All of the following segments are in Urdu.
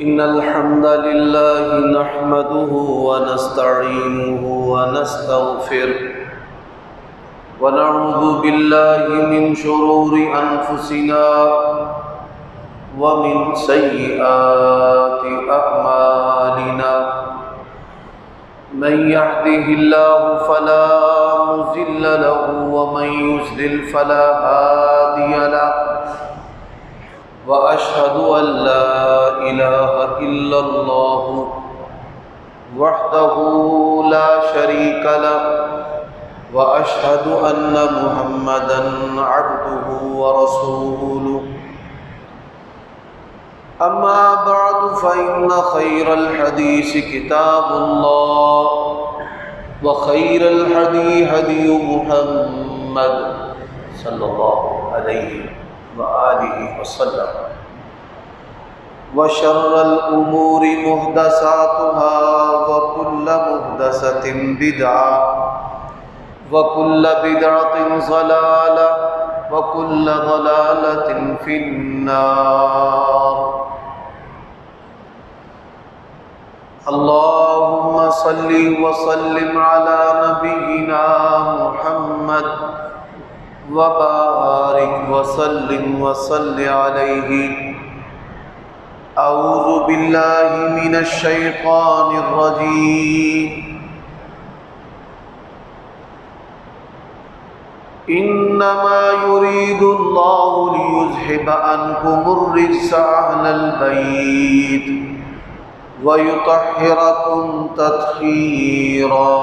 إن الحمد لله نحمده ونستعينه ونستغفره ونعوذ بالله من شرور أنفسنا ومن سيئات أعمالنا من يهده الله فلا مضل له ومن يضلل فلا هادي له وأشهد أن لا إله إلا الله وحده لا شريك له وأشهد أن محمدًا عبده ورسوله أما بعد فإن خير الحديث كتاب الله وخير الهدي هدي محمد صلى الله عليه وآله وسلم وشر الأمور محدثاتها وكل محدثة بدعة وكل بدعة ضلالة وكل ضلالة في النار اللهم صل وسلم على نبينا محمد وبارك وسلم وصل عليه أعوذ بالله من الشيطان الرجيم إنما يريد الله ليذهب عنكم الرجس أهل البيت ويطهركم تطهيرا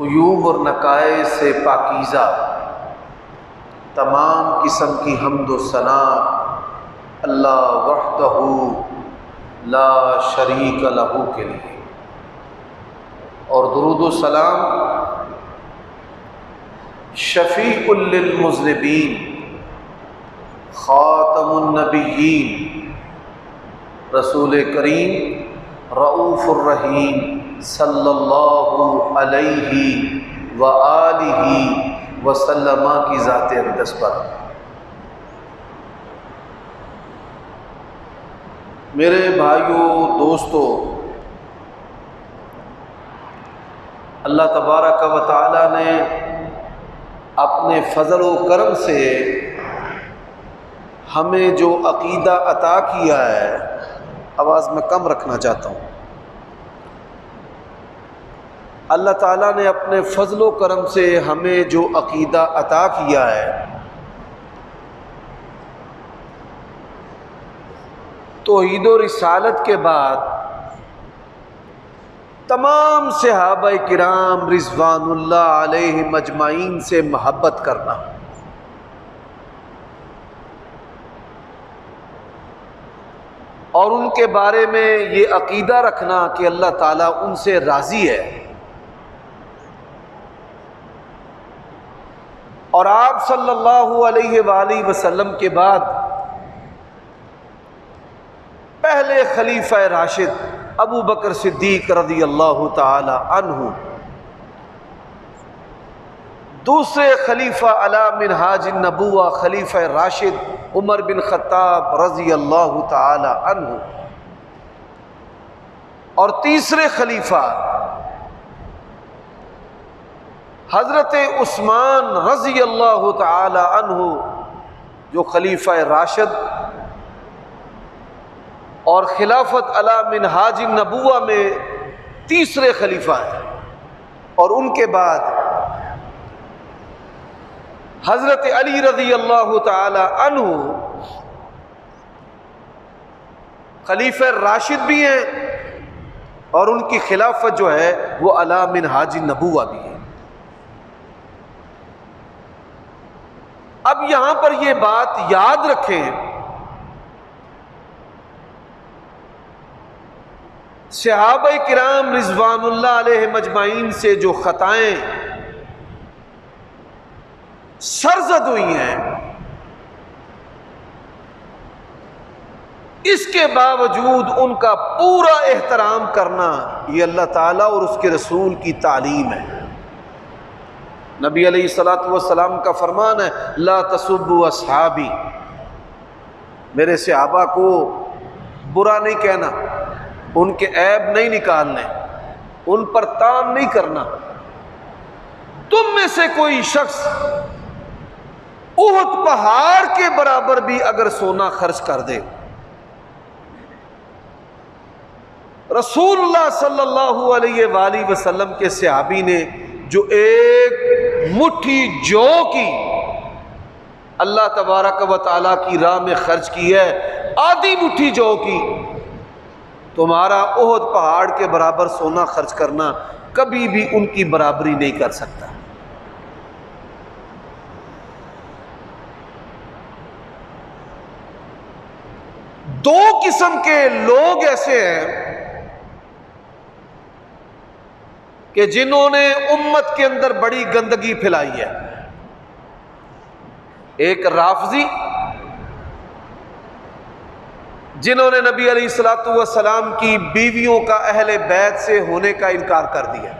عیوب اور نقائص سے پاکیزہ تمام قسم کی حمد و ثنا اللہ وحدہ لا شریک لہ کے لیے، اور درود و سلام شفیع للمذنبین خاتم النبیین رسول کریم رؤوف الرحیم صلی اللہ علیہ وآلہ وسلم کی ذات اقدس پر۔ میرے بھائیوں دوستو، اللہ تبارک و تعالی نے اپنے فضل و کرم سے ہمیں جو عقیدہ عطا کیا ہے، آواز میں کم رکھنا چاہتا ہوں، اللہ تعالیٰ نے اپنے فضل و کرم سے ہمیں جو عقیدہ عطا کیا ہے، توحید و رسالت کے بعد تمام صحابہ کرام رضوان اللہ علیہم اجمعین سے محبت کرنا، اور ان کے بارے میں یہ عقیدہ رکھنا کہ اللہ تعالیٰ ان سے راضی ہے، اور آپ صلی اللہ علیہ وآلہ وسلم کے بعد پہلے خلیفہ راشد ابو بکر صدیق رضی اللہ تعالی عنہ، دوسرے خلیفہ علی منہاج النبوہ خلیفہ راشد عمر بن خطاب رضی اللہ تعالی عنہ، اور تیسرے خلیفہ حضرت عثمان رضی اللہ تعالی عنہ، جو خلیفہ راشد اور خلافت علی منہاج النبوہ میں تیسرے خلیفہ ہیں، اور ان کے بعد حضرت علی رضی اللہ تعالی عنہ خلیفہ راشد بھی ہیں، اور ان کی خلافت جو ہے وہ علی منہاج النبوہ بھی ہے۔ اب یہاں پر یہ بات یاد رکھیں، صحابہ کرام رضوان اللہ علیہم اجمعین سے جو خطائیں سرزد ہوئی ہیں، اس کے باوجود ان کا پورا احترام کرنا یہ اللہ تعالیٰ اور اس کے رسول کی تعلیم ہے۔ نبی علیہ الصلوۃ والسلام کا فرمان ہے لا تسبوا اصحابی، میرے صحابہ کو برا نہیں کہنا، ان کے عیب نہیں نکالنے، ان پر تان نہیں کرنا۔ تم میں سے کوئی شخص احد پہاڑ کے برابر بھی اگر سونا خرچ کر دے، رسول اللہ صلی اللہ علیہ وآلہ وسلم کے صحابی نے جو ایک مٹھی جو کی اللہ تبارک و تعالیٰ کی راہ میں خرچ کی ہے، آدھی مٹھی جو کی، تمہارا احد پہاڑ کے برابر سونا خرچ کرنا کبھی بھی ان کی برابری نہیں کر سکتا۔ دو قسم کے لوگ ایسے ہیں کہ جنہوں نے امت کے اندر بڑی گندگی پھیلائی ہے۔ ایک رافضی، جنہوں نے نبی علیہ الصلوۃ والسلام کی بیویوں کا اہل بیت سے ہونے کا انکار کر دیا۔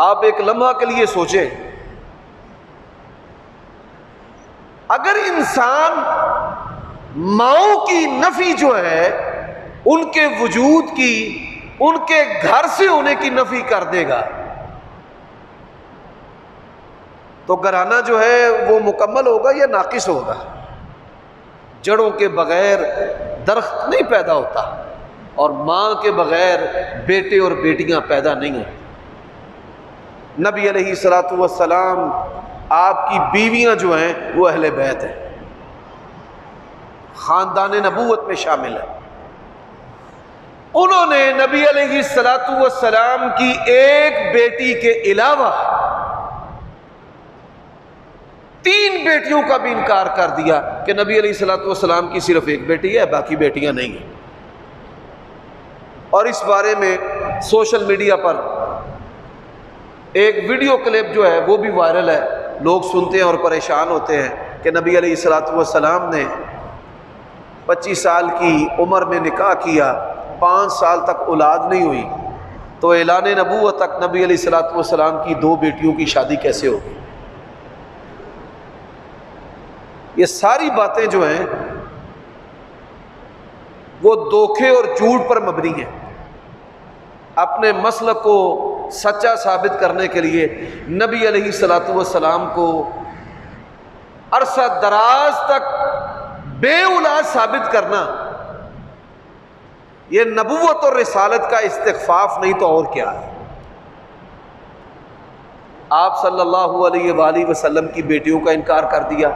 آپ ایک لمحہ کے لیے سوچیں، اگر انسان ماؤں کی نفی جو ہے، ان کے وجود کی، ان کے گھر سے ہونے کی نفی کر دے گا تو گھرانہ جو ہے وہ مکمل ہوگا یا ناقص ہوگا؟ جڑوں کے بغیر درخت نہیں پیدا ہوتا، اور ماں کے بغیر بیٹے اور بیٹیاں پیدا نہیں ہوتے۔ نبی علیہ الصلوۃ والسلام آپ کی بیویاں جو ہیں وہ اہل بیت ہیں، خاندان نبوت میں شامل ہیں۔ انہوں نے نبی علیہ الصلوۃ والسلام کی ایک بیٹی کے علاوہ 3 بیٹیوں کا بھی انکار کر دیا کہ نبی علیہ الصلوۃ والسلام کی صرف ایک بیٹی ہے، باقی بیٹیاں نہیں ہیں۔ اور اس بارے میں سوشل میڈیا پر ایک ویڈیو کلپ جو ہے وہ بھی وائرل ہے، لوگ سنتے ہیں اور پریشان ہوتے ہیں کہ نبی علیہ الصلوۃ والسلام نے 25 سال کی عمر میں نکاح کیا، 5 سال تک اولاد نہیں ہوئی، تو اعلان نبوت تک نبی علیہ الصلوۃ والسلام کی 2 بیٹیوں کی شادی کیسے ہوگی؟ یہ ساری باتیں جو ہیں وہ دھوکے اور جھوٹ پر مبنی ہیں۔ اپنے مسلک کو سچا ثابت کرنے کے لیے نبی علیہ الصلوۃ والسلام کو عرصہ دراز تک بے اولاد ثابت کرنا، یہ نبوت اور رسالت کا استخفاف نہیں تو اور کیا ہے۔ آپ صلی اللہ علیہ وآلہ وسلم کی بیٹیوں کا انکار کر دیا،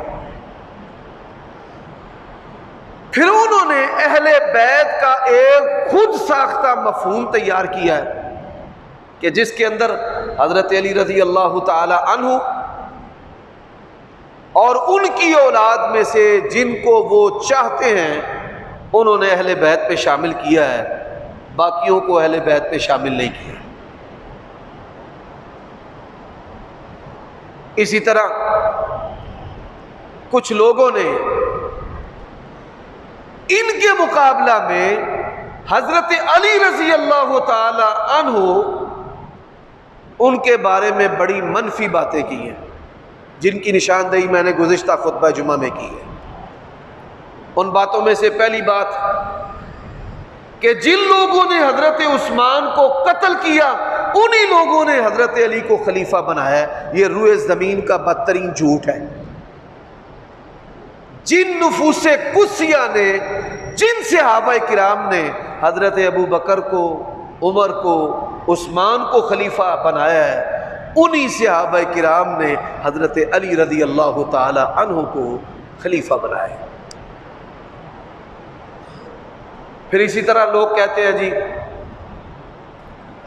پھر انہوں نے اہل بیت کا ایک خود ساختہ مفہوم تیار کیا ہے کہ جس کے اندر حضرت علی رضی اللہ تعالی عنہ اور ان کی اولاد میں سے جن کو وہ چاہتے ہیں انہوں نے اہل بیت پہ شامل کیا ہے، باقیوں کو اہل بیت پہ شامل نہیں کیا۔ اسی طرح کچھ لوگوں نے ان کے مقابلہ میں حضرت علی رضی اللہ تعالی عنہ ان کے بارے میں بڑی منفی باتیں کی ہیں، جن کی نشاندہی میں نے گزشتہ خطبہ جمعہ میں کی ہے۔ ان باتوں میں سے پہلی بات کہ جن لوگوں نے حضرت عثمان کو قتل کیا انہی لوگوں نے حضرت علی کو خلیفہ بنایا ہے، یہ روئے زمین کا بدترین جھوٹ ہے۔ جن نفوس قدسیہ نے، جن صحابہ کرام نے حضرت ابو بکر کو، عمر کو، عثمان کو خلیفہ بنایا ہے، انہی صحابہ کرام نے حضرت علی رضی اللہ تعالی عنہ کو خلیفہ بنایا ہے۔ پھر اسی طرح لوگ کہتے ہیں جی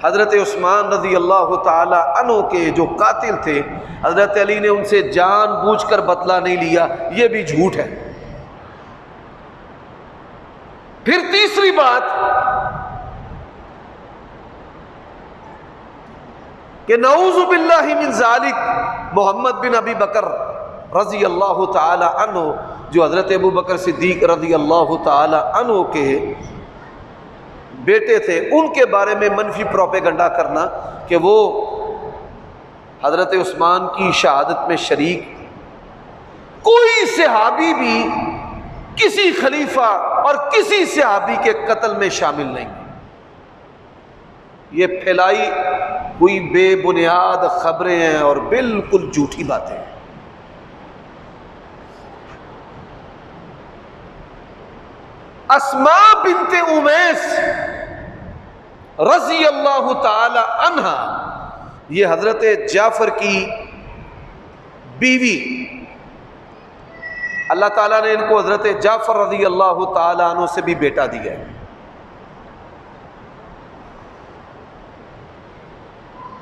حضرت عثمان رضی اللہ تعالی عنہ کے جو قاتل تھے حضرت علی نے ان سے جان بوجھ کر بدلہ نہیں لیا، یہ بھی جھوٹ ہے۔ پھر تیسری بات کہ نعوذ باللہ من ذالک محمد بن ابی بکر رضی اللہ تعالی عنہ جو حضرت ابو بکر صدیق رضی اللہ تعالی عنہ کے بیٹے تھے، ان کے بارے میں منفی پروپیگنڈا کرنا کہ وہ حضرت عثمان کی شہادت میں شریک کوئی صحابی بھی کسی خلیفہ اور کسی صحابی کے قتل میں شامل نہیں. یہ پھیلائی کوئی بے بنیاد خبریں ہیں اور بالکل جھوٹی باتیں ہیں. اسماء بنت امیس رضی اللہ تعالی عنہا، یہ حضرت جعفر کی بیوی، اللہ تعالیٰ نے ان کو حضرت جعفر رضی اللہ تعالی عنہ سے بھی بیٹا دیا ہے.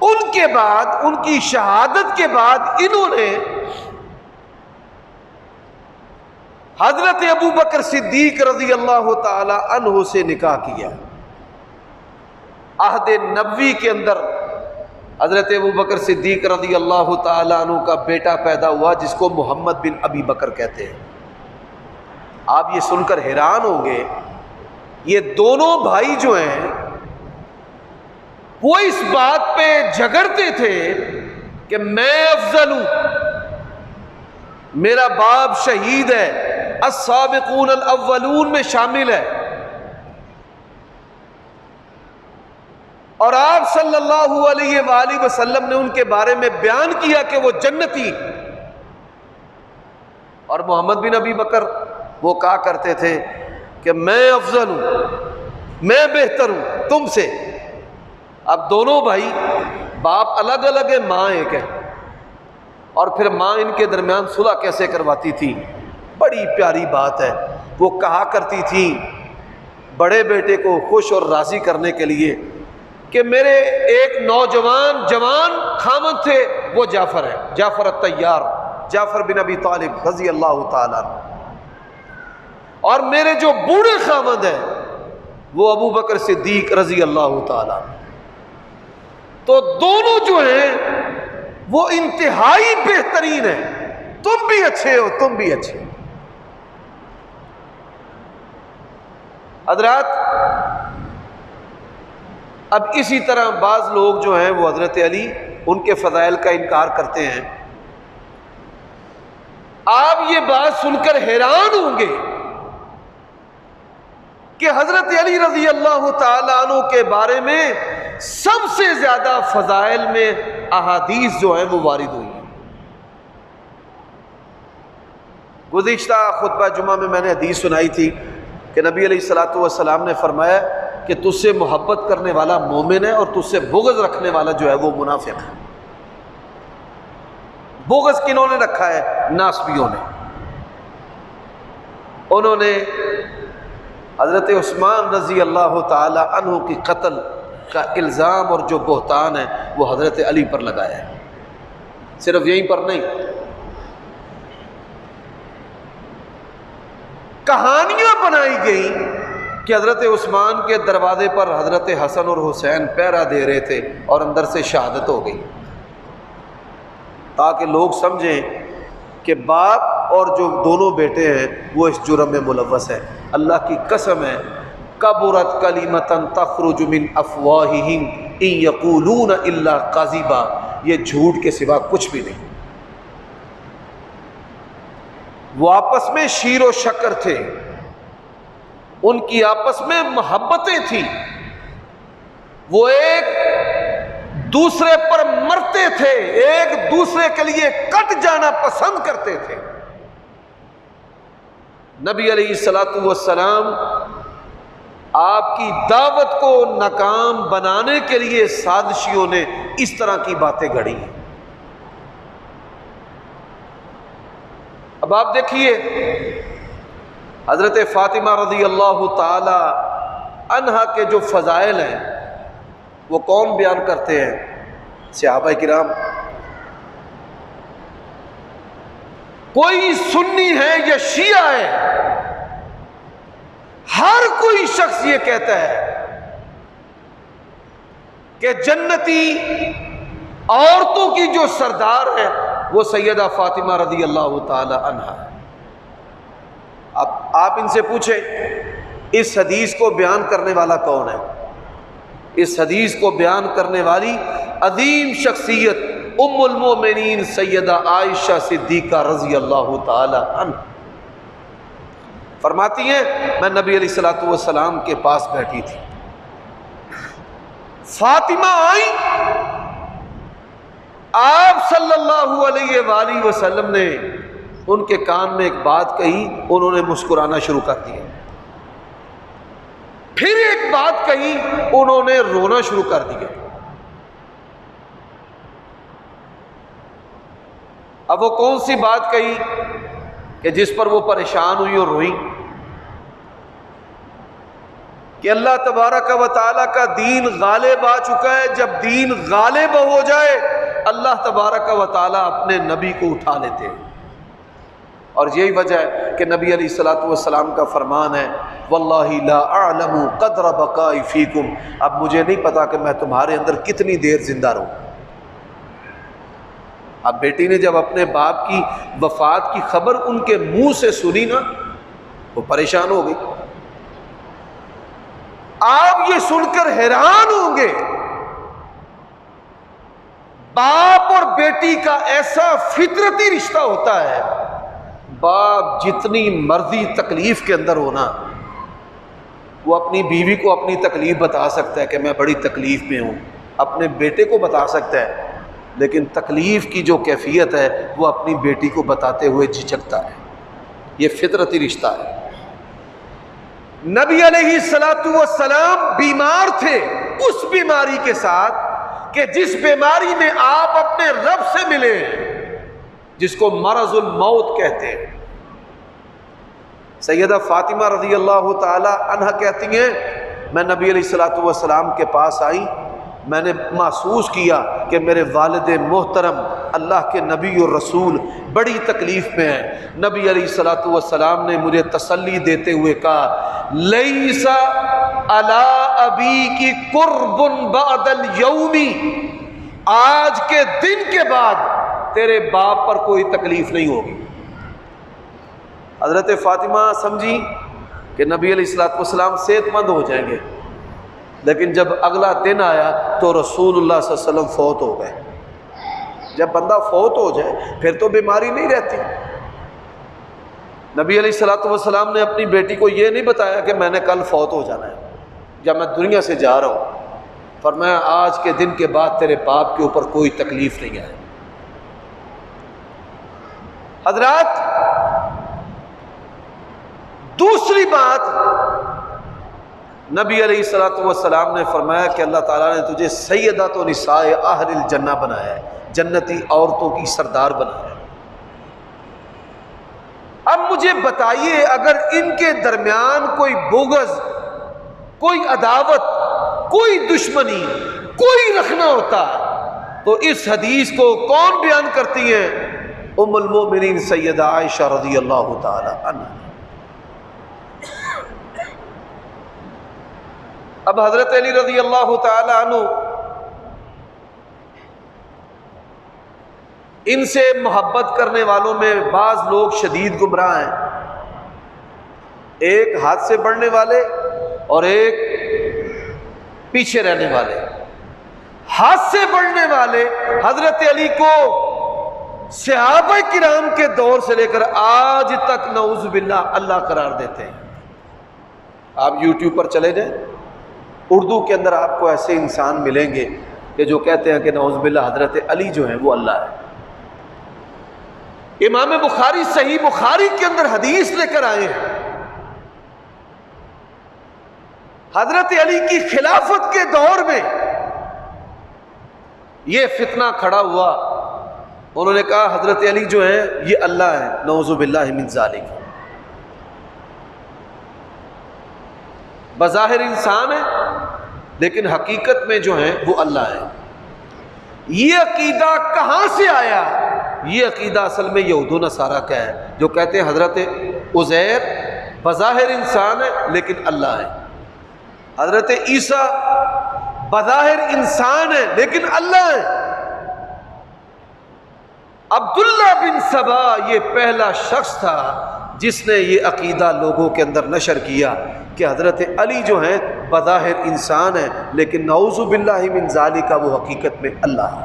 ان کے بعد، ان کی شہادت کے بعد انہوں نے حضرت ابو بکر صدیق رضی اللہ تعالی عنہ سے نکاح کیا. عہد نبوی کے اندر حضرت ابو بکر صدیق رضی اللہ تعالی عنہ کا بیٹا پیدا ہوا جس کو محمد بن ابی بکر کہتے ہیں. آپ یہ سن کر حیران ہوں گے، یہ دونوں بھائی جو ہیں وہ اس بات پہ جھگڑتے تھے کہ میں افضل ہوں، میرا باپ شہید ہے، السابقون الاولون میں شامل ہے، اور آپ صلی اللہ علیہ وآلہ وسلم نے ان کے بارے میں بیان کیا کہ وہ جنتی. اور محمد بن ابی بکر وہ کہا کرتے تھے کہ میں افضل ہوں، میں بہتر ہوں تم سے. اب دونوں بھائی، باپ الگ الگ ہے، ماں ایک ہے، اور پھر ماں ان کے درمیان صلح کیسے کرواتی تھی؟ بڑی پیاری بات ہے. وہ کہا کرتی تھی بڑے بیٹے کو خوش اور راضی کرنے کے لیے کہ میرے ایک نوجوان جوان خامد تھے، وہ جعفر ہے، جعفر الطیار، جعفر بن ابی طالب رضی اللہ تعالیٰ عنہ، اور میرے جو بوڑھے خامد ہیں وہ ابو بکر صدیق رضی اللہ تعالیٰ عنہ. تو دونوں جو ہیں وہ انتہائی بہترین ہیں. تم بھی اچھے ہو، تم بھی اچھے ہو. حضرات، اب اسی طرح بعض لوگ جو ہیں وہ حضرت علی ان کے فضائل کا انکار کرتے ہیں. آپ یہ بات سن کر حیران ہوں گے کہ حضرت علی رضی اللہ تعالیٰ عنہ کے بارے میں سب سے زیادہ فضائل میں احادیث جو ہیں وہ وارد ہوئی ہیں. گزشتہ خطبہ جمعہ میں نے حدیث سنائی تھی کہ نبی علیہ الصلوۃ والسلام نے فرمایا کہ تجھ سے محبت کرنے والا مومن ہے اور تجھ سے بغض رکھنے والا جو ہے وہ منافق ہے. بغض کنہوں نے رکھا ہے؟ ناسبیوں نے. انہوں نے حضرت عثمان رضی اللہ تعالی عنہ کی قتل کا الزام اور جو بہتان ہے وہ حضرت علی پر لگایا ہے. صرف یہیں پر نہیں، کہانیاں بنائی گئیں کہ حضرت عثمان کے دروازے پر حضرت حسن اور حسین پہرا دے رہے تھے اور اندر سے شہادت ہو گئی، تاکہ لوگ سمجھیں کہ باپ اور جو دونوں بیٹے ہیں وہ اس جرم میں ملوث ہیں. اللہ کی قسم ہے، کبرت کلمۃ تخرج من افواہہم ان یقولون الا کذبا، یہ جھوٹ کے سوا کچھ بھی نہیں. وہ آپس میں شیر و شکر تھے، ان کی آپس میں محبتیں تھیں، وہ ایک دوسرے پر مرتے تھے، ایک دوسرے کے لیے کٹ جانا پسند کرتے تھے. نبی علیہ الصلوۃ والسلام آپ کی دعوت کو ناکام بنانے کے لیے سازشیوں نے اس طرح کی باتیں گھڑی ہیں. اب آپ دیکھیے حضرت فاطمہ رضی اللہ تعالی عنہا کے جو فضائل ہیں وہ کون بیان کرتے ہیں؟ صحابہ کرام. کوئی سنی ہے یا شیعہ ہے، ہر کوئی شخص یہ کہتا ہے کہ جنتی عورتوں کی جو سردار ہے وہ سیدہ فاطمہ رضی اللہ تعالی عنہا ہے. اب آپ ان سے پوچھیں اس حدیث کو بیان کرنے والا کون ہے؟ اس حدیث کو بیان کرنے والی عظیم شخصیت ام المومنین سیدہ عائشہ صدیقہ رضی اللہ تعالی عنہ فرماتی ہیں میں نبی علیہ الصلوۃ والسلام کے پاس بیٹھی تھی، فاطمہ آئی، آپ صلی اللہ علیہ وآلہ وسلم نے ان کے کان میں ایک بات کہی، انہوں نے مسکرانا شروع کر دیا، پھر ایک بات کہی، انہوں نے رونا شروع کر دیا۔ اب وہ کون سی بات کہی کہ جس پر وہ پریشان ہوئی اور روئی؟ کہ اللہ تبارک و تعالیٰ کا دین غالب آ چکا ہے، جب دین غالب ہو جائے اللہ تبارک و تعالیٰ اپنے نبی کو اٹھا لیتے ہیں، اور یہی وجہ ہے کہ نبی علیہ الصلوۃ والسلام کا فرمان ہے واللہ لا اعلم قدر بقائی فیکم، اب مجھے نہیں پتا کہ میں تمہارے اندر کتنی دیر زندہ رہوں۔ اب بیٹی نے جب اپنے باپ کی وفات کی خبر ان کے منہ سے سنی نا، وہ پریشان ہو گئی۔ آپ یہ سن کر حیران ہوں گے، باپ اور بیٹی کا ایسا فطرتی رشتہ ہوتا ہے، باپ جتنی مرضی تکلیف کے اندر ہونا، وہ اپنی بیوی کو اپنی تکلیف بتا سکتا ہے کہ میں بڑی تکلیف میں ہوں، اپنے بیٹے کو بتا سکتا ہے، لیکن تکلیف کی جو کیفیت ہے وہ اپنی بیٹی کو بتاتے ہوئے جھجکتا ہے۔ یہ فطرتی رشتہ ہے۔ نبی علیہ الصلوۃ والسلام بیمار تھے اس بیماری کے ساتھ کہ جس بیماری میں آپ اپنے رب سے ملے، جس کو مرض الموت کہتے ہیں۔ سیدہ فاطمہ رضی اللہ تعالی عنہ کہتی ہیں میں نبی علیہ الصلوۃ والسلام کے پاس آئی، میں نے محسوس کیا کہ میرے والد محترم اللہ کے نبی اور رسول بڑی تکلیف میں ہیں۔ نبی علیہ الصلوۃ والسلام نے مجھے تسلی دیتے ہوئے کہا لیس علی ابیک قرب بعد اليوم، آج کے دن کے بعد تیرے باپ پر کوئی تکلیف نہیں ہوگی۔ حضرت فاطمہ سمجھی کہ نبی علیہ الصلوۃ والسلام صحت مند ہو جائیں گے، لیکن جب اگلا دن آیا تو رسول اللہ صلی اللہ علیہ وسلم فوت ہو گئے۔ جب بندہ فوت ہو جائے پھر تو بیماری نہیں رہتی۔ نبی علیہ الصلوۃ والسلام نے اپنی بیٹی کو یہ نہیں بتایا کہ میں نے کل فوت ہو جانا ہے یا میں دنیا سے جا رہا ہوں، فرمایا آج کے دن کے بعد تیرے باپ کے اوپر کوئی تکلیف نہیں آئے۔ حضرات دوسری بات، نبی علیہ الصلوۃ والسلام نے فرمایا کہ اللہ تعالیٰ نے تجھے سیدۃ نساء اہل الجنہ بنایا ہے، جنتی عورتوں کی سردار بنایا ہے۔ اب مجھے بتائیے اگر ان کے درمیان کوئی بغض، کوئی عداوت، کوئی دشمنی، کوئی رکھنا ہوتا تو اس حدیث کو کون بیان کرتی ہیں؟ ام المومنین سیدہ عائشہ رضی اللہ تعالی عنہ۔ اب حضرت علی رضی اللہ تعالی عنہ ان سے محبت کرنے والوں میں بعض لوگ شدید گمراہ ہیں، ایک ہاتھ سے بڑھنے والے اور ایک پیچھے رہنے والے۔ ہاتھ سے بڑھنے والے حضرت علی کو صحابہ کرام کے دور سے لے کر آج تک نعوذ باللہ اللہ قرار دیتے ہیں۔ آپ یوٹیوب پر چلے جائیں، اردو کے اندر آپ کو ایسے انسان ملیں گے کہ جو کہتے ہیں کہ نعوذ باللہ حضرت علی جو ہیں وہ اللہ ہے۔ امام بخاری صحیح بخاری کے اندر حدیث لے کر آئے ہیں، حضرت علی کی خلافت کے دور میں یہ فتنہ کھڑا ہوا، انہوں نے کہا حضرت علی جو ہیں یہ اللہ ہے، نعوذ باللہ من ذالک۔ بظاہر انسان ہے لیکن حقیقت میں جو ہیں وہ اللہ ہے۔ یہ عقیدہ کہاں سے آیا؟ یہ عقیدہ اصل میں یہود و نصارہ کا ہے، جو کہتے ہیں حضرت عزیر بظاہر انسان ہے لیکن اللہ ہے، حضرت عیسیٰ بظاہر انسان ہے لیکن اللہ ہے۔ عبداللہ بن سبا یہ پہلا شخص تھا جس نے یہ عقیدہ لوگوں کے اندر نشر کیا کہ حضرت علی جو ہیں بظاہر انسان ہیں لیکن نعوذ باللہ من ذالک وہ حقیقت میں اللہ ہے۔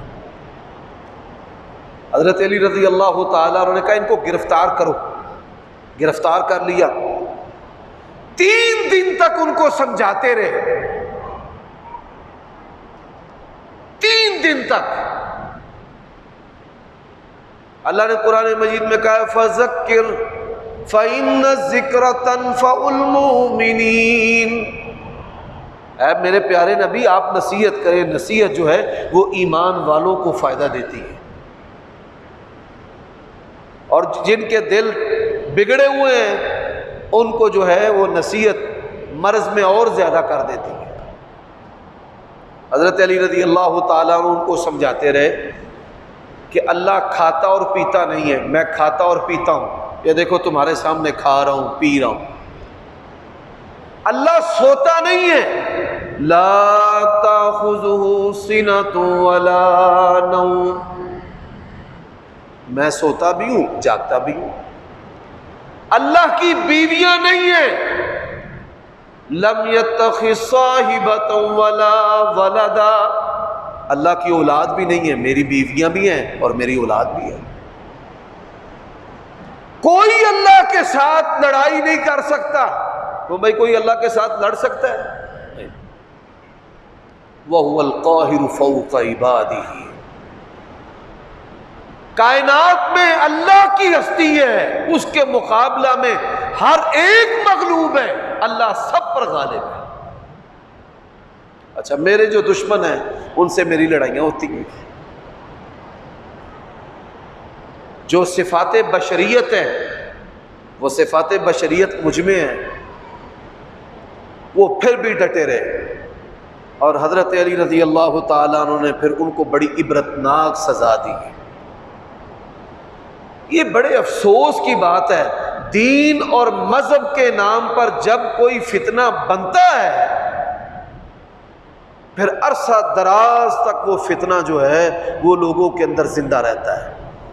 حضرت علی رضی اللہ تعالیٰ عنہ نے کہا ان کو گرفتار کرو، گرفتار کر لیا، 3 دن تک ان کو سمجھاتے رہے، 3 دن تک۔ اللہ نے قرآن مجید میں کہا فَذَكِّرْ فَإِنَّ الذِّكْرَ تَنفَعُ الْمُؤْمِنِينَ، اے میرے پیارے نبی آپ نصیحت کریں، نصیحت جو ہے وہ ایمان والوں کو فائدہ دیتی ہے، اور جن کے دل بگڑے ہوئے ہیں ان کو جو ہے وہ نصیحت مرض میں اور زیادہ کر دیتی ہے۔ حضرت علی رضی اللہ تعالیٰ عنہ ان کو سمجھاتے رہے کہ اللہ کھاتا اور پیتا نہیں ہے، میں کھاتا اور پیتا ہوں، یہ دیکھو تمہارے سامنے کھا رہا ہوں پی رہا ہوں۔ اللہ سوتا نہیں ہے، لا تاخذہ سنۃ ولا نوم، میں سوتا بھی ہوں جاگتا بھی ہوں۔ اللہ کی بیویاں نہیں ہیں، لم یتخذ صاحبۃ ولا ولدا، اللہ کی اولاد بھی نہیں ہے، میری بیویاں بھی ہیں اور میری اولاد بھی ہے۔ کوئی اللہ کے ساتھ لڑائی نہیں کر سکتا، تو بھائی کوئی اللہ کے ساتھ لڑ سکتا ہے؟ وَهُوَ الْقَاهِرُ فَوْقَ عِبَادِهِ، کائنات میں اللہ کی ہستی ہے، اس کے مقابلہ میں ہر ایک مغلوب ہے، اللہ سب پر غالب ہے۔ اچھا میرے جو دشمن ہیں ان سے میری لڑائیاں ہوتی ہیں، جو صفات بشریت ہیں وہ صفات بشریت مجھ میں ہیں، وہ پھر بھی ڈٹے رہے، اور حضرت علی رضی اللہ تعالیٰ عنہ نے پھر ان کو بڑی عبرتناک سزا دی۔ یہ بڑے افسوس کی بات ہے، دین اور مذہب کے نام پر جب کوئی فتنہ بنتا ہے پھر عرصہ دراز تک وہ فتنہ جو ہے وہ لوگوں کے اندر زندہ رہتا ہے۔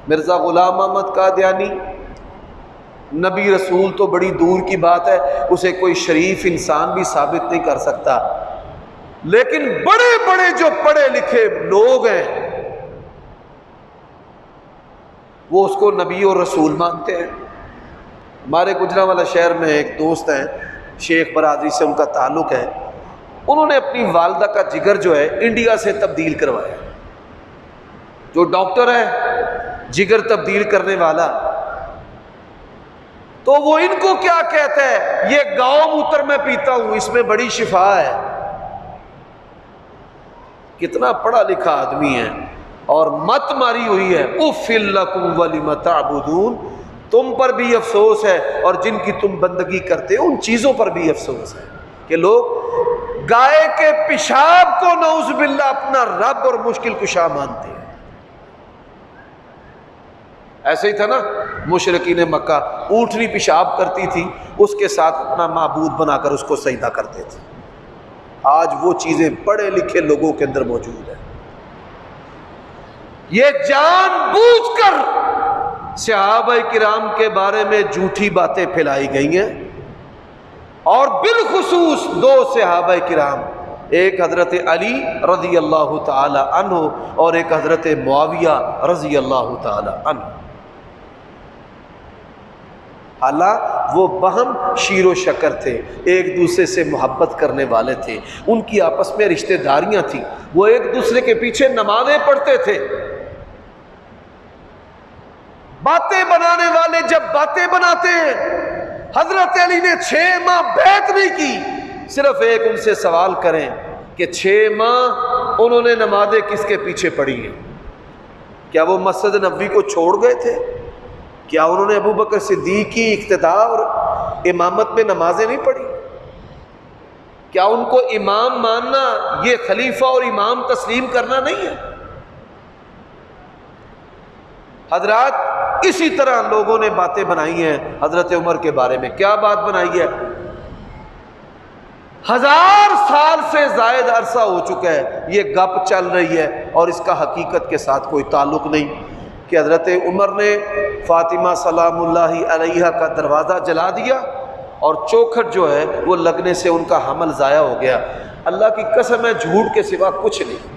مرزا غلام احمد قادیانی نبی رسول تو بڑی دور کی بات ہے، اسے کوئی شریف انسان بھی ثابت نہیں کر سکتا، لیکن بڑے بڑے جو پڑھے لکھے لوگ ہیں وہ اس کو نبی اور رسول مانتے ہیں۔ ہمارے گجرانوالہ شہر میں ایک دوست ہیں، شیخ برادری سے ان کا تعلق ہے، انہوں نے اپنی والدہ کا جگر جو ہے انڈیا سے تبدیل کروایا، جو ڈاکٹر ہے جگر تبدیل کرنے والا، تو وہ ان کو کیا کہتا ہے، یہ گاؤں موتر میں پیتا ہوں، اس میں بڑی شفا ہے۔ کتنا پڑھا لکھا آدمی ہے اور مت ماری ہوئی ہے، اف لکم ولم تعبدون، تم پر بھی افسوس ہے اور جن کی تم بندگی کرتے ہو ان چیزوں پر بھی افسوس ہے کہ لوگ گائے کے پیشاب کو نعوذ باللہ اپنا رب اور مشکل کشا مانتے ہیں۔ ایسے ہی تھا نا، مشرکین مکہ اونٹنی پیشاب کرتی تھی، اس کے ساتھ اپنا معبود بنا کر اس کو سجدہ کرتے تھے۔ آج وہ چیزیں پڑھے لکھے لوگوں کے اندر موجود ہیں۔ یہ جان بوجھ کر صحابہ کرام کے بارے میں جھوٹی باتیں پھیلائی گئی ہیں، اور بالخصوص 2 صحابہ کرام، ایک حضرت علی رضی اللہ تعالی عنہ اور ایک حضرت معاویہ رضی اللہ تعالی عنہ۔ حالانکہ وہ باہم شیر و شکر تھے، ایک دوسرے سے محبت کرنے والے تھے، ان کی آپس میں رشتہ داریاں تھیں، وہ ایک دوسرے کے پیچھے نمازیں پڑھتے تھے۔ باتیں بنانے والے جب باتیں بناتے ہیں، حضرت علی نے 6 ماہ بیعت نہیں کی، صرف ایک ان سے سوال کریں کہ 6 ماہ انہوں نے نمازیں کس کے پیچھے پڑھی ہیں؟ کیا وہ مسجد نبوی کو چھوڑ گئے تھے؟ کیا انہوں نے ابو بکر صدیق کی اقتداء اور امامت میں نمازیں نہیں پڑھی؟ کیا ان کو امام ماننا یہ خلیفہ اور امام تسلیم کرنا نہیں ہے؟ حضرات اسی طرح لوگوں نے باتیں بنائی ہیں حضرت عمر کے بارے میں۔ کیا بات بنائی ہے؟ 1000 سال سے زائد عرصہ ہو چکا ہے یہ گپ چل رہی ہے، اور اس کا حقیقت کے ساتھ کوئی تعلق نہیں، کہ حضرت عمر نے فاطمہ سلام اللہ علیہا کا دروازہ جلا دیا اور چوکھٹ جو ہے وہ لگنے سے ان کا حمل ضائع ہو گیا۔ اللہ کی قسم ہے جھوٹ کے سوا کچھ نہیں۔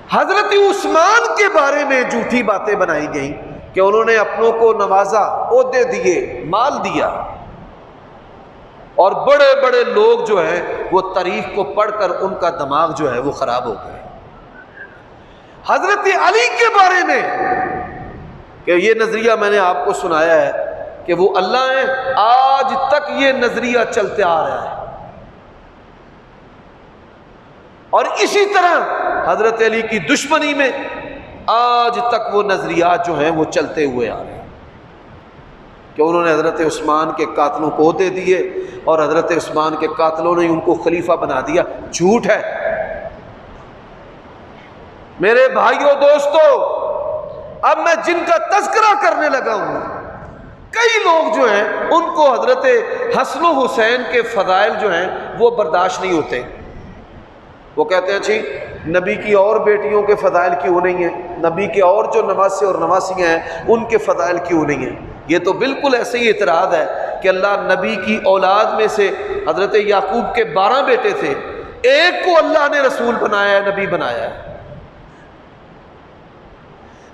حضرت عثمان کے بارے میں جھوٹی باتیں بنائی گئیں کہ انہوں نے اپنوں کو نوازا، عہدے دیے، مال دیا، اور بڑے بڑے لوگ جو ہیں وہ تاریخ کو پڑھ کر ان کا دماغ جو ہے وہ خراب ہو گئے۔ حضرت علی کے بارے میں کہ یہ نظریہ میں نے آپ کو سنایا ہے کہ وہ اللہ ہیں، آج تک یہ نظریہ چلتے آ رہا ہے، اور اسی طرح حضرت علی کی دشمنی میں آج تک وہ نظریات جو ہیں وہ چلتے ہوئے آ رہے ہیں کہ انہوں نے حضرت عثمان کے قاتلوں کو عہدے دیے اور حضرت عثمان کے قاتلوں نے ان کو خلیفہ بنا دیا۔ جھوٹ ہے میرے بھائیوں دوستو۔ اب میں جن کا تذکرہ کرنے لگا ہوں، کئی لوگ جو ہیں ان کو حضرت حسن و حسین کے فضائل جو ہیں وہ برداشت نہیں ہوتے۔ وہ کہتے ہیں جی نبی کی اور بیٹیوں کے فضائل کیوں نہیں ہیں، نبی کے اور جو نواسے اور نواسیاں ہیں ان کے فضائل کیوں نہیں ہیں۔ یہ تو بالکل ایسے ہی اعتراض ہے کہ اللہ نبی کی اولاد میں سے حضرت یعقوب کے 12 بیٹے تھے، ایک کو اللہ نے رسول بنایا ہے، نبی بنایا ہے۔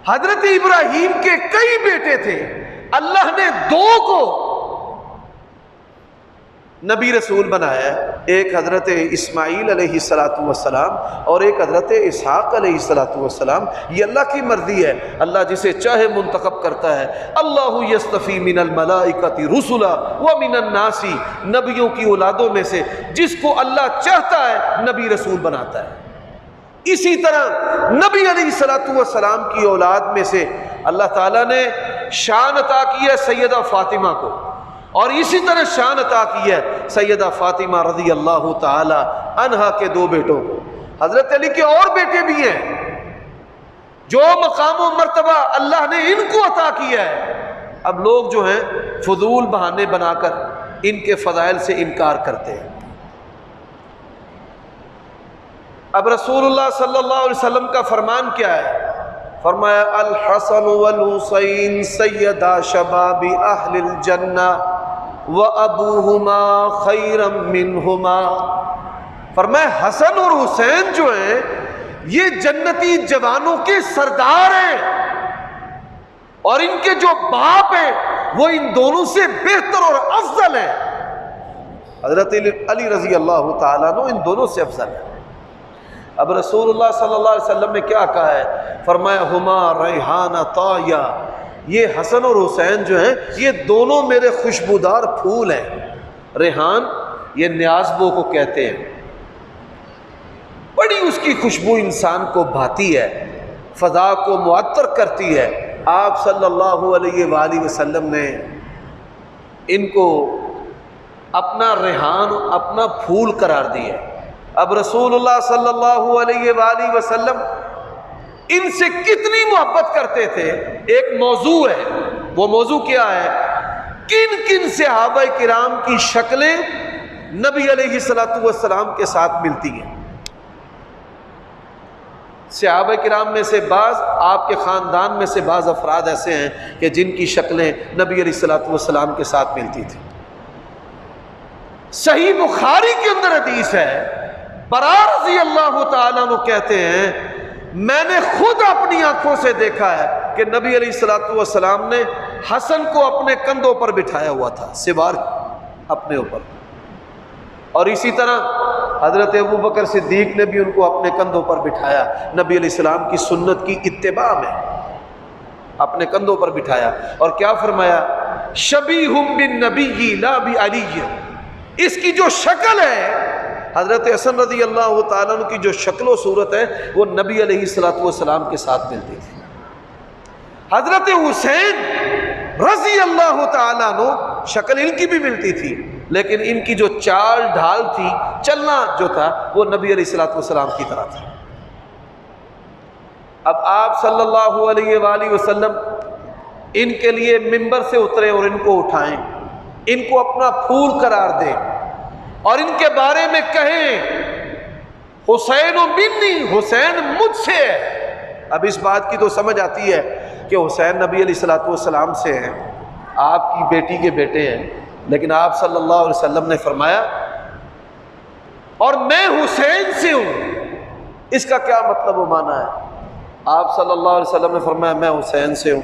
حضرت ابراہیم کے کئی بیٹے تھے، اللہ نے 2 کو نبی رسول بنایا ہے، ایک حضرت اسماعیل علیہ السلام اور ایک حضرت اسحاق علیہ السلام۔ یہ اللہ کی مرضی ہے، اللہ جسے چاہے منتخب کرتا ہے۔ اللہ یصطفی من الملائکۃ رسلا ومن الناس، نبیوں کی اولادوں میں سے جس کو اللہ چاہتا ہے نبی رسول بناتا ہے۔ اسی طرح نبی علیہ السلام کی اولاد میں سے اللہ تعالیٰ نے شان عطا کی ہے سیدہ فاطمہ کو، اور اسی طرح شان عطا کی ہے سیدہ فاطمہ رضی اللہ تعالی عنہا کے 2 بیٹوں کو۔ حضرت علی کے اور بیٹے بھی ہیں، جو مقام و مرتبہ اللہ نے ان کو عطا کیا ہے، اب لوگ جو ہیں فضول بہانے بنا کر ان کے فضائل سے انکار کرتے ہیں۔ اب رسول اللہ صلی اللہ علیہ وسلم کا فرمان کیا ہے؟ فرمایا الحسن والحسین سیدا شباب اہل الجنہ وابوہما خیرا منہما۔ فرمایا حسن اور حسین جو ہیں یہ جنتی جوانوں کے سردار ہیں، اور ان کے جو باپ ہیں وہ ان دونوں سے بہتر اور افضل ہیں۔ حضرت علی رضی اللہ تعالیٰ عنہ ان دونوں سے افضل ہے۔ اب رسول اللہ صلی اللہ علیہ وسلم نے کیا کہا ہے؟ فرمایا ہما ریحانہ طایہ، یہ حسن اور حسین جو ہیں یہ دونوں میرے خوشبودار پھول ہیں۔ ریحان یہ نیازبو کو کہتے ہیں، بڑی اس کی خوشبو انسان کو بھاتی ہے، فضا کو معطر کرتی ہے۔ آپ صلی اللہ علیہ وآلہ وسلم نے ان کو اپنا ریحان، اپنا پھول قرار دیا۔ اب رسول اللہ صلی اللہ علیہ وآلہ وسلم ان سے کتنی محبت کرتے تھے، ایک موضوع ہے۔ وہ موضوع کیا ہے؟ کن کن صحابہ کرام کی شکلیں نبی علیہ السلام کے ساتھ ملتی ہیں۔ صحابہ کرام میں سے بعض، آپ کے خاندان میں سے بعض افراد ایسے ہیں کہ جن کی شکلیں نبی علیہ السلام کے ساتھ ملتی تھی۔ صحیح بخاری کے اندر حدیث ہے، برا رضی اللہ تعالیٰ عنہ کہتے ہیں میں نے خود اپنی آنکھوں سے دیکھا ہے کہ نبی علیہ السلام نے حسن کو اپنے کندھوں پر بٹھایا ہوا تھا، سوار اپنے اوپر، اور اسی طرح حضرت ابوبکر صدیق نے بھی ان کو اپنے کندھوں پر بٹھایا، نبی علیہ السلام کی سنت کی اتباع میں اپنے کندھوں پر بٹھایا، اور کیا فرمایا؟ شبیہ بالنبی لا بعلی، اس کی جو شکل ہے، حضرت حسن رضی اللہ تعالیٰ عنہ کی جو شکل و صورت ہے وہ نبی علیہ السلام کے ساتھ ملتی تھی۔ حضرت حسین رضی اللہ تعالیٰ عنہ شکل ان کی بھی ملتی تھی، لیکن ان کی جو چال ڈھال تھی، چلنا جو تھا، وہ نبی علیہ السلام کی طرح تھا۔ اب آپ صلی اللہ علیہ وآلہ وسلم ان کے لیے ممبر سے اترے اور ان کو اٹھائیں، ان کو اپنا پھول قرار دیں، اور ان کے بارے میں کہیں حسین منی، حسین مجھ سے ہے۔ اب اس بات کی تو سمجھ آتی ہے کہ حسین نبی علیہ السلام سے ہیں، آپ کی بیٹی کے بیٹے ہیں، لیکن آپ صلی اللہ علیہ وسلم نے فرمایا اور میں حسین سے ہوں۔ اس کا کیا مطلب و معنی ہے؟ آپ صلی اللہ علیہ وسلم نے فرمایا میں حسین سے ہوں۔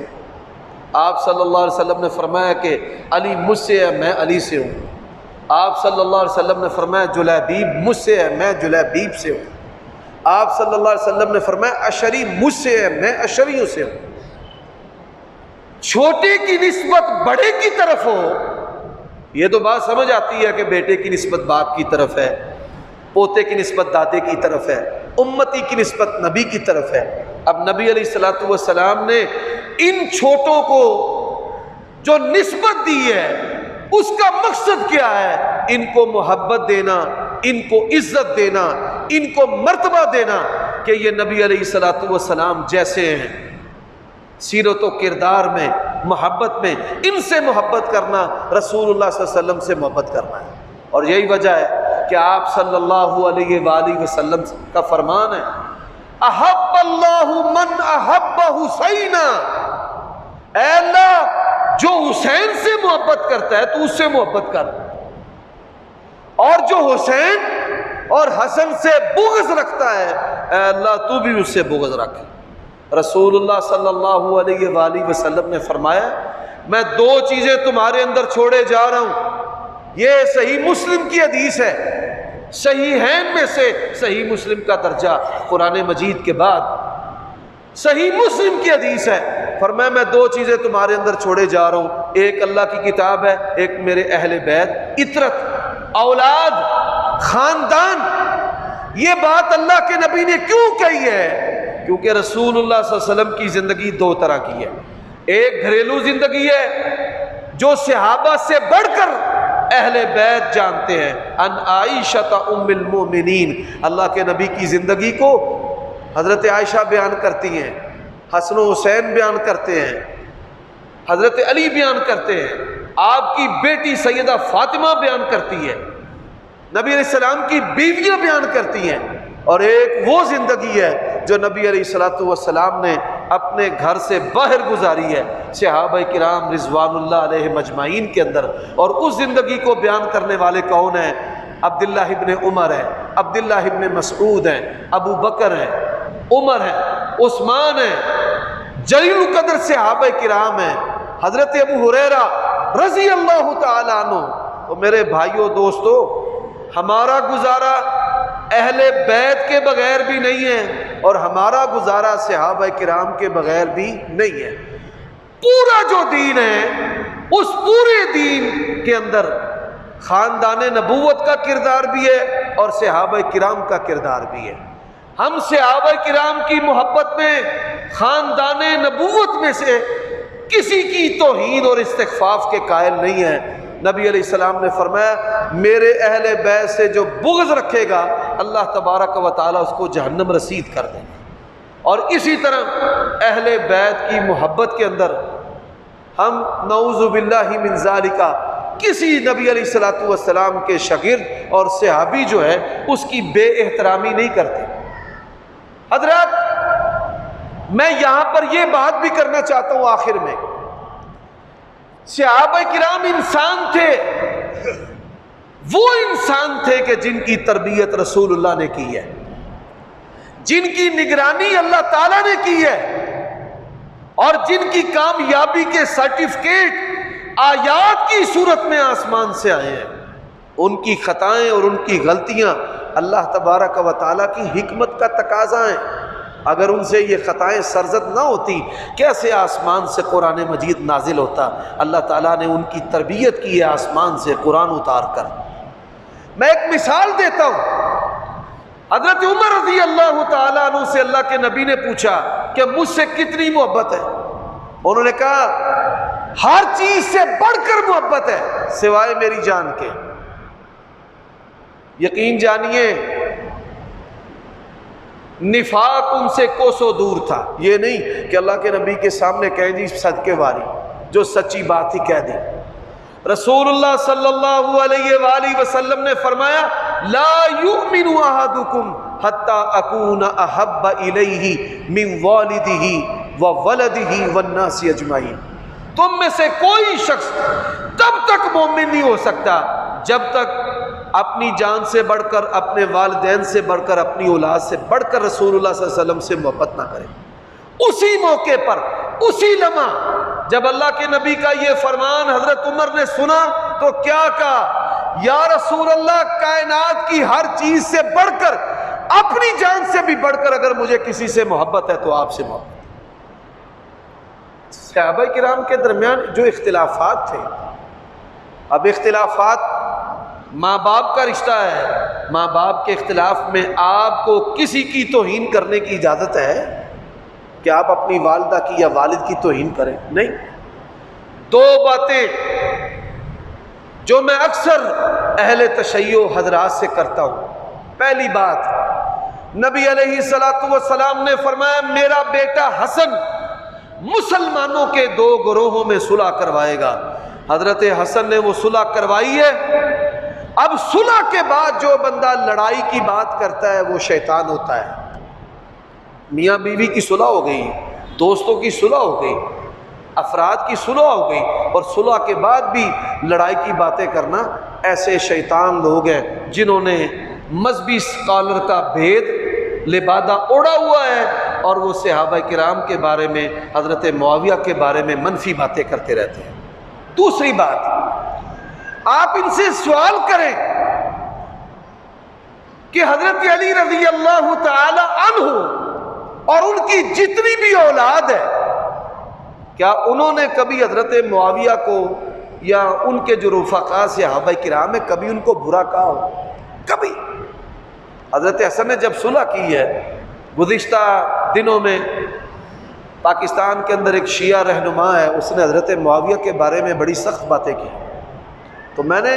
آپ صلی اللہ علیہ وسلم نے فرمایا کہ علی مجھ سے ہے، میں علی سے ہوں۔ آپ صلی اللہ علیہ وسلم نے فرمایا جلیبیب مجھ سے ہے، میں جلیبیب سے ہوں۔ آپ صلی اللہ علیہ وسلم نے فرمایا اشری مجھ سے ہے، میں اشریوں سے ہوں۔ چھوٹے کی نسبت بڑے کی طرف ہو، یہ تو بات سمجھ آتی ہے کہ بیٹے کی نسبت باپ کی طرف ہے، پوتے کی نسبت دادے کی طرف ہے، امتی کی نسبت نبی کی طرف ہے۔ اب نبی علیہ الصلوۃ والسلام نے ان چھوٹوں کو جو نسبت دی ہے اس کا مقصد کیا ہے؟ ان کو محبت دینا، ان کو عزت دینا، ان کو مرتبہ دینا کہ یہ نبی علیہ الصلوۃ والسلام جیسے ہیں، سیرت و کردار میں، محبت میں، ان سے محبت کرنا، رسول اللہ صلی اللہ علیہ وسلم سے محبت کرنا ہے۔ اور یہی وجہ ہے کہ آپ صلی اللہ علیہ وآلہ وسلم کا فرمان ہے احب اللہ من احب حسینا، اے اللہ جو حسین سے محبت کرتا ہے تو اس سے محبت کر، اور جو حسین اور حسن سے بغض رکھتا ہے اے اللہ تو بھی اس سے بغض رکھ۔ رسول اللہ صلی اللہ علیہ وآلہ وسلم نے فرمایا میں دو چیزیں تمہارے اندر چھوڑے جا رہا ہوں، یہ صحیح مسلم کی حدیث ہے، صحیحین میں سے صحیح مسلم کا درجہ قرآن مجید کے بعد صحیح مسلم کی حدیث ہے۔ فرمایا میں دو چیزیں تمہارے اندر چھوڑے جا رہا ہوں، ایک اللہ کی کتاب ہے، ایک میرے اہل بیت، عطرت، اولاد، خاندان۔ یہ بات اللہ کے نبی نے کیوں کہی ہے؟ کیونکہ رسول اللہ صلی اللہ علیہ وسلم کی زندگی دو طرح کی ہے، ایک گھریلو زندگی ہے جو صحابہ سے بڑھ کر اہل بیت جانتے ہیں، ان عائشہ ام المؤمنین، اللہ کے نبی کی زندگی کو حضرت عائشہ بیان کرتی ہیں، حسن و حسین بیان کرتے ہیں، حضرت علی بیان کرتے ہیں، آپ کی بیٹی سیدہ فاطمہ بیان کرتی ہے، نبی علیہ السلام کی بیویاں بیان کرتی ہیں، اور ایک وہ زندگی ہے جو نبی علیہ الصلوۃ والسلام نے اپنے گھر سے باہر گزاری ہے صحابہ کرام رضوان اللہ علیہ مجمعین کے اندر۔ اور اس زندگی کو بیان کرنے والے کون ہیں؟ عبداللہ ابن عمر ہیں، عبداللہ ابن مسعود ہیں، ابو بکر ہیں، عمر ہیں، عثمان ہیں، جلیل القدر صحابہ کرام ہیں، حضرت ابو ہریرہ رضی اللہ تعالیٰ عنہ۔ تو میرے بھائیوں دوستو، ہمارا گزارا اہل بیت کے بغیر بھی نہیں ہے، اور ہمارا گزارا صحابہ کرام کے بغیر بھی نہیں ہے۔ پورا جو دین ہے اس پورے دین کے اندر خاندان نبوت کا کردار بھی ہے اور صحابہ کرام کا کردار بھی ہے۔ ہم صحابہ کرام کی محبت میں خاندان نبوت میں سے کسی کی توہین اور استخفاف کے قائل نہیں ہیں۔ نبی علیہ السلام نے فرمایا میرے اہل بیت سے جو بغض رکھے گا اللہ تبارک و تعالیٰ اس کو جہنم رسید کر دے گا۔ اور اسی طرح اہل بیت کی محبت کے اندر ہم نعوذ باللہ من ذالک کسی نبی علیہ الصلوۃ والسلام کے شاگرد اور صحابی جو ہے اس کی بے احترامی نہیں کرتے۔ حضرات میں یہاں پر یہ بات بھی کرنا چاہتا ہوں آخر میں، صحابہ کرام انسان تھے، وہ انسان تھے کہ جن کی تربیت رسول اللہ نے کی ہے، جن کی نگرانی اللہ تعالیٰ نے کی ہے، اور جن کی کامیابی کے سرٹیفکیٹ آیات کی صورت میں آسمان سے آئے ہیں۔ ان کی خطائیں اور ان کی غلطیاں اللہ تبارک و تعالیٰ کی حکمت کا تقاضا ہیں۔ اگر ان سے یہ خطائیں سرزد نہ ہوتی کیسے آسمان سے قرآن مجید نازل ہوتا؟ اللہ تعالیٰ نے ان کی تربیت کی ہے آسمان سے قرآن اتار کر۔ میں ایک مثال دیتا ہوں، حضرت عمر رضی اللہ تعالیٰ عنہ سے اللہ کے نبی نے پوچھا کہ مجھ سے کتنی محبت ہے؟ انہوں نے کہا ہر چیز سے بڑھ کر محبت ہے سوائے میری جان کے۔ یقین جانیے نفاق ان سے کوسوں دور تھا، یہ نہیں کہ اللہ کے نبی کے سامنے کہیں جی صدقے واری، جو سچی بات ہی کہہ دی۔ رسول اللہ صلی اللہ علیہ وآلہ وسلم نے فرمایا لا یؤمن احدکم حتی اکون احب الیہ من والدہ وولدہ والناس اجمعین، تم میں سے کوئی شخص تب تک مومن نہیں ہو سکتا جب تک اپنی جان سے بڑھ کر، اپنے والدین سے بڑھ کر، اپنی اولاد سے بڑھ کر رسول اللہ صلی اللہ علیہ وسلم سے محبت نہ کرے۔ اسی موقع پر، اسی لمحہ جب اللہ کے نبی کا یہ فرمان حضرت عمر نے سنا تو کیا کہا؟ یا رسول اللہ، کائنات کی ہر چیز سے بڑھ کر، اپنی جان سے بھی بڑھ کر اگر مجھے کسی سے محبت ہے تو آپ سے محبت ہے۔ صحابہ کرام کے درمیان جو اختلافات تھے، اب اختلافات ماں باپ کا رشتہ ہے، ماں باپ کے اختلاف میں آپ کو کسی کی توہین کرنے کی اجازت ہے کہ آپ اپنی والدہ کی یا والد کی توہین کریں؟ نہیں۔ دو باتیں جو میں اکثر اہل تشیع حضرات سے کرتا ہوں۔ پہلی بات، نبی علیہ الصلوۃ والسلام نے فرمایا میرا بیٹا حسن مسلمانوں کے دو گروہوں میں صلح کروائے گا۔ حضرت حسن نے وہ صلح کروائی ہے۔ اب صلح کے بعد جو بندہ لڑائی کی بات کرتا ہے وہ شیطان ہوتا ہے۔ میاں بیوی کی صلح ہو گئی، دوستوں کی صلح ہو گئی، افراد کی صلح ہو گئی، اور صلح کے بعد بھی لڑائی کی باتیں کرنا، ایسے شیطان لوگ ہیں جنہوں نے مذہبی اسکالر کا بھید لبادہ اوڑا ہوا ہے، اور وہ صحابہ کرام کے بارے میں، حضرت معاویہ کے بارے میں منفی باتیں کرتے رہتے ہیں۔ دوسری بات، آپ ان سے سوال کریں کہ حضرت علی رضی اللہ تعالی عنہ اور ان کی جتنی بھی اولاد ہے، کیا انہوں نے کبھی حضرت معاویہ کو یا ان کے جو رفقا صحابہ کرام ہیں کبھی ان کو برا کہا ہو؟ کبھی؟ حضرت حسن نے جب صلح کی ہے، گزشتہ دنوں میں پاکستان کے اندر ایک شیعہ رہنما ہے، اس نے حضرت معاویہ کے بارے میں بڑی سخت باتیں کی، تو میں نے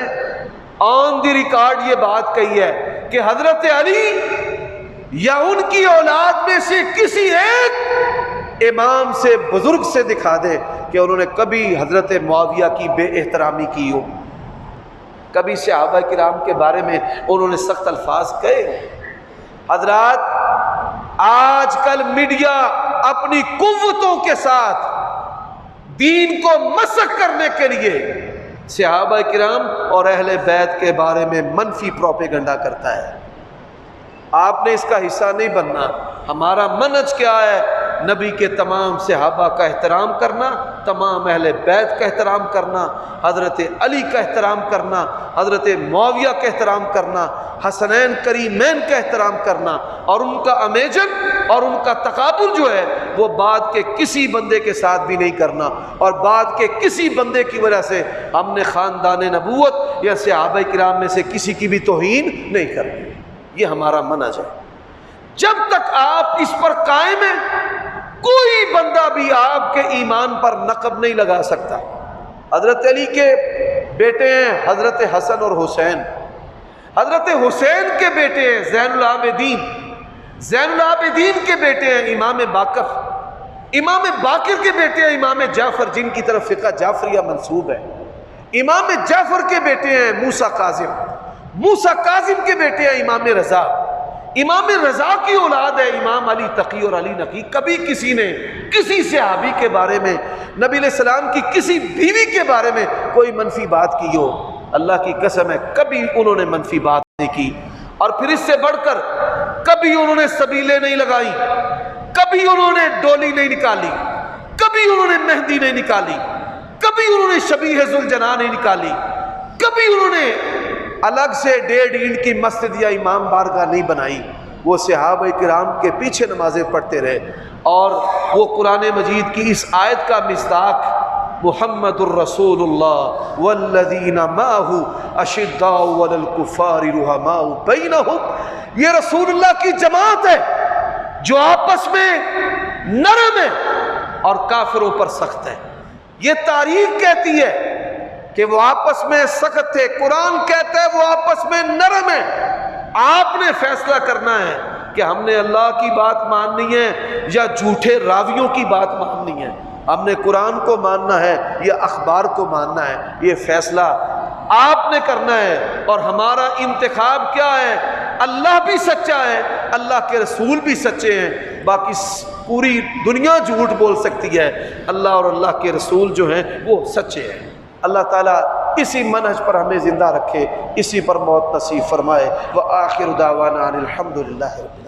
آن دی ریکارڈ یہ بات کہی ہے کہ حضرت علی یا ان کی اولاد میں سے کسی ایک امام سے، بزرگ سے دکھا دے کہ انہوں نے کبھی حضرت معاویہ کی بے احترامی کی ہو، کبھی صحابہ کرام کے بارے میں انہوں نے سخت الفاظ کہے۔ حضرات، آج کل میڈیا اپنی قوتوں کے ساتھ دین کو مسخ کرنے کے لیے صحابہ کرام اور اہل بیت کے بارے میں منفی پروپیگنڈا کرتا ہے۔ آپ نے اس کا حصہ نہیں بننا۔ ہمارا منہج کیا ہے؟ نبی کے تمام صحابہ کا احترام کرنا، تمام اہل بیت کا احترام کرنا، حضرت علی کا احترام کرنا، حضرت معاویہ کا احترام کرنا، حسنین کریمین کا احترام کرنا، اور ان کا امیجن اور ان کا تقابل جو ہے وہ بعد کے کسی بندے کے ساتھ بھی نہیں کرنا، اور بعد کے کسی بندے کی وجہ سے ہم نے خاندان نبوت یا صحابہ کرام میں سے کسی کی بھی توہین نہیں کرنی۔ یہ ہمارا منہج ہے۔ جب تک آپ اس پر قائم ہیں، کوئی بندہ بھی آپ کے ایمان پر نقب نہیں لگا سکتا۔ حضرت علی کے بیٹے ہیں حضرت حسن اور حسین، حضرت حسین کے بیٹے ہیں زین العابدین، زین العابدین کے بیٹے ہیں امام باقر، امام باقر کے بیٹے ہیں امام جعفر، جن کی طرف فقہ جعفریہ منسوب ہے، امام جعفر کے بیٹے ہیں موسیٰ کاظم، موسیٰ کاظم کے بیٹے ہیں امام رضا، امام رضا کی اولاد ہے امام علی تقی اور علی نقی۔ کبھی کسی نے کسی صحابی کے بارے میں، نبی علیہ السلام کی کسی بیوی کے بارے میں کوئی منفی بات کی ہو؟ اللہ کی قسم ہے کبھی انہوں نے منفی بات نہیں کی۔ اور پھر اس سے بڑھ کر کبھی انہوں نے سبیلیں نہیں لگائی، کبھی انہوں نے ڈولی نہیں نکالی، کبھی انہوں نے مہندی نہیں نکالی، کبھی انہوں نے شبیہ ذوالجناح نہیں نکالی، کبھی انہوں نے الگ سے 1.5 اینٹ کی مسجد یا امام بارگاہ نہیں بنائی۔ وہ صحابہ کرام کے پیچھے نمازیں پڑھتے رہے، اور وہ قرآن مجید کی اس آیت کا مصداق محمد الرسول اللہ والذین معہ اشداء علی الکفار رحماء بینہم، یہ رسول اللہ کی جماعت ہے جو آپس میں نرم ہے اور کافروں پر سخت ہے۔ یہ تاریخ کہتی ہے کہ وہ آپس میں سخت تھے، قرآن کہتا ہے وہ آپس میں نرم ہے۔ آپ نے فیصلہ کرنا ہے کہ ہم نے اللہ کی بات ماننی ہے یا جھوٹے راویوں کی بات ماننی ہے، ہم نے قرآن کو ماننا ہے یا اخبار کو ماننا ہے۔ یہ فیصلہ آپ نے کرنا ہے، اور ہمارا انتخاب کیا ہے؟ اللہ بھی سچا ہے، اللہ کے رسول بھی سچے ہیں، باقی پوری دنیا جھوٹ بول سکتی ہے، اللہ اور اللہ کے رسول جو ہیں وہ سچے ہیں۔ اللہ تعالیٰ اسی منہج پر ہمیں زندہ رکھے، اسی پر موت نصیب فرمائے۔ وآخر دعوانا ان الحمد للہ رب العالمین۔